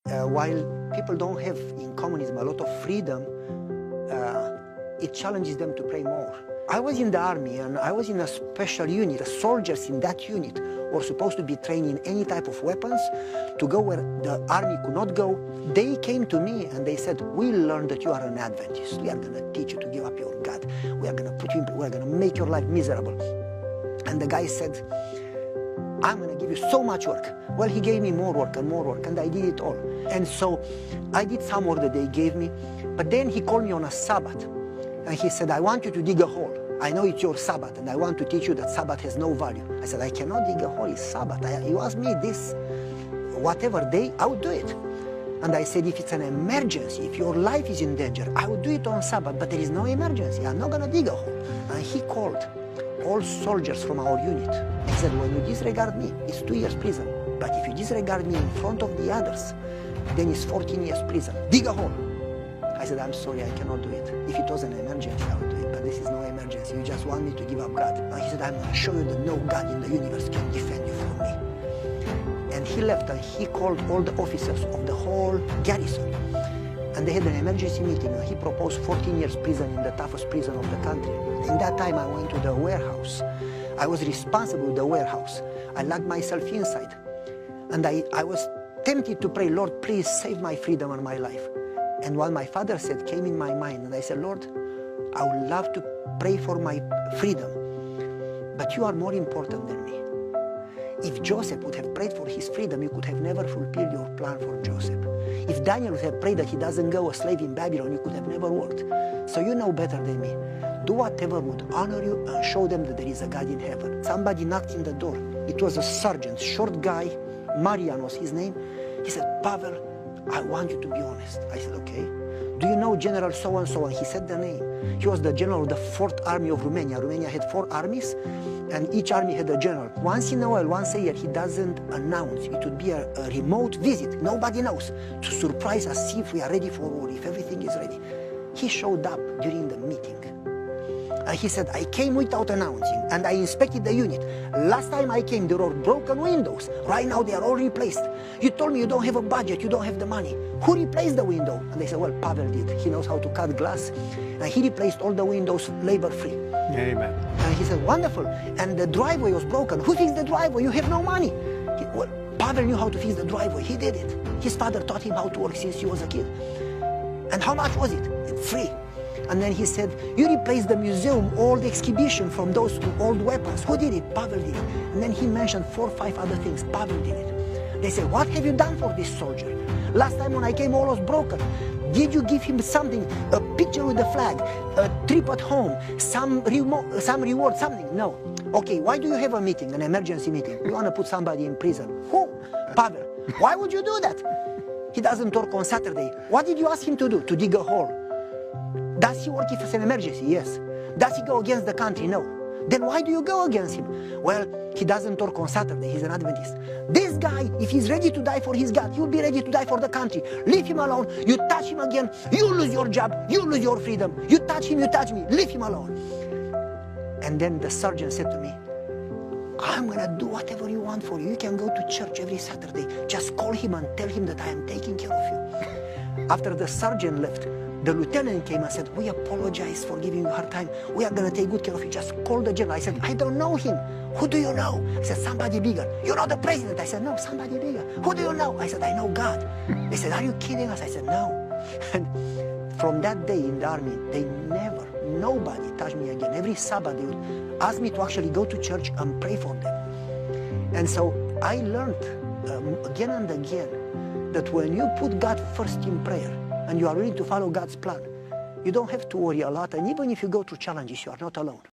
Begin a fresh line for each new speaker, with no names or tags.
while people don't have in communism a lot of freedom, it challenges them to pray more. I was in the army and I was in a special unit. The soldiers in that unit were supposed to be trained in any type of weapons to go where the army could not go. They came to me and they said, we learned that you are an Adventist. We are going to teach you to give up your God. We are going to put you in, we are going to make your life miserable. And the guy said, I'm going to give you so much work. Well, he gave me more work, and I did it all. And so I did some work that they gave me, but then he called me on a Sabbath, and he said, I want you to dig a hole. I know it's your Sabbath, and I want to teach you that Sabbath has no value. I said, I cannot dig a hole, it's Sabbath. You ask me this, whatever day, I would do it. And I said, if it's an emergency, if your life is in danger, I would do it on Sabbath, but there is no emergency. I'm not going to dig a hole. And he called all soldiers from our unit. He said, when you disregard me, it's 2 years prison. But if you disregard me in front of the others, then it's 14 years prison. Dig a hole. I said, I'm sorry, I cannot do it. If it was an emergency, I would do it, but this is no emergency. You just want me to give up God. And he said, I'm going to show you that no God in the universe can defend you from me. And he left and he called all the officers of the whole garrison. And they had an emergency meeting and he proposed 14 years prison in the toughest prison of the country. In that time, I went to the warehouse. I was responsible with the warehouse. I locked myself inside. And I was tempted to pray, Lord, please save my freedom and my life. And what my father said came in my mind. And I said, Lord, I would love to pray for my freedom, but you are more important than me. If Joseph would have prayed for his freedom, you could have never fulfilled your plan for Joseph. If Daniel would have prayed that he doesn't go a slave in Babylon, you could have never worked. So you know better than me. Do whatever would honor you and show them that there is a God in heaven. Somebody knocked in the door. It was a sergeant, short guy, Marian was his name. He said, Pavel, I want you to be honest. I said, okay. Do you know General so-and-so? And he said the name. He was the general of the 4th Army of Romania. Romania had 4 armies, and each army had a general. Once in a while, once a year, he doesn't announce. It would be a remote visit. Nobody knows. To surprise us, see if we are ready for war, if everything is ready. He showed up during the meeting. And he said, I came without announcing, and I inspected the unit. Last time I came, there were broken windows. Right now, they are all replaced. You told me you don't have a budget, you don't have the money. Who replaced the window? And they said, well, Pavel did. He knows how to cut glass. And he replaced all the windows labor-free.
Amen.
And he said, wonderful. And the driveway was broken. Who fixed the driveway? You have no money. Well, Pavel knew how to fix the driveway. He did it. His father taught him how to work since he was a kid. And how much was it? Free. And then he said, you replaced the museum, all the exhibition from those old weapons. Who did it? Pavel did it. And then he mentioned 4 or 5 other things. Pavel did it. They said, what have you done for this soldier? Last time when I came, all was broken. Did you give him something, a picture with the flag, a trip at home, some reward, something? No. Okay, why do you have a meeting, an emergency meeting? You want to put somebody in prison. Who? Pavel. Why would you do that? He doesn't work on Saturday. What did you ask him to do? To dig a hole. Does he work if it's an emergency? Yes. Does he go against the country? No. Then why do you go against him? Well, he doesn't work on Saturday. He's an Adventist. This guy, if he's ready to die for his God, he'll be ready to die for the country. Leave him alone. You touch him again, you lose your job. You lose your freedom. You touch him, you touch me. Leave him alone. And then the sergeant said to me, I'm going to do whatever you want for you. You can go to church every Saturday. Just call him and tell him that I am taking care of you. After the sergeant left, the lieutenant came and said, we apologize for giving you a hard time. We are going to take good care of you. Just call the general. I said, I don't know him. Who do you know? I said, somebody bigger. You know the president? I said, no, somebody bigger. Who do you know? I said, I know God. They said, are you kidding us? I said, no. And from that day in the army, nobody touched me again. Every Sabbath, they would ask me to actually go to church and pray for them. And so I learned again and again that when you put God first in prayer, and you are willing to follow God's plan, you don't have to worry a lot. And even if you go through challenges, you are not alone.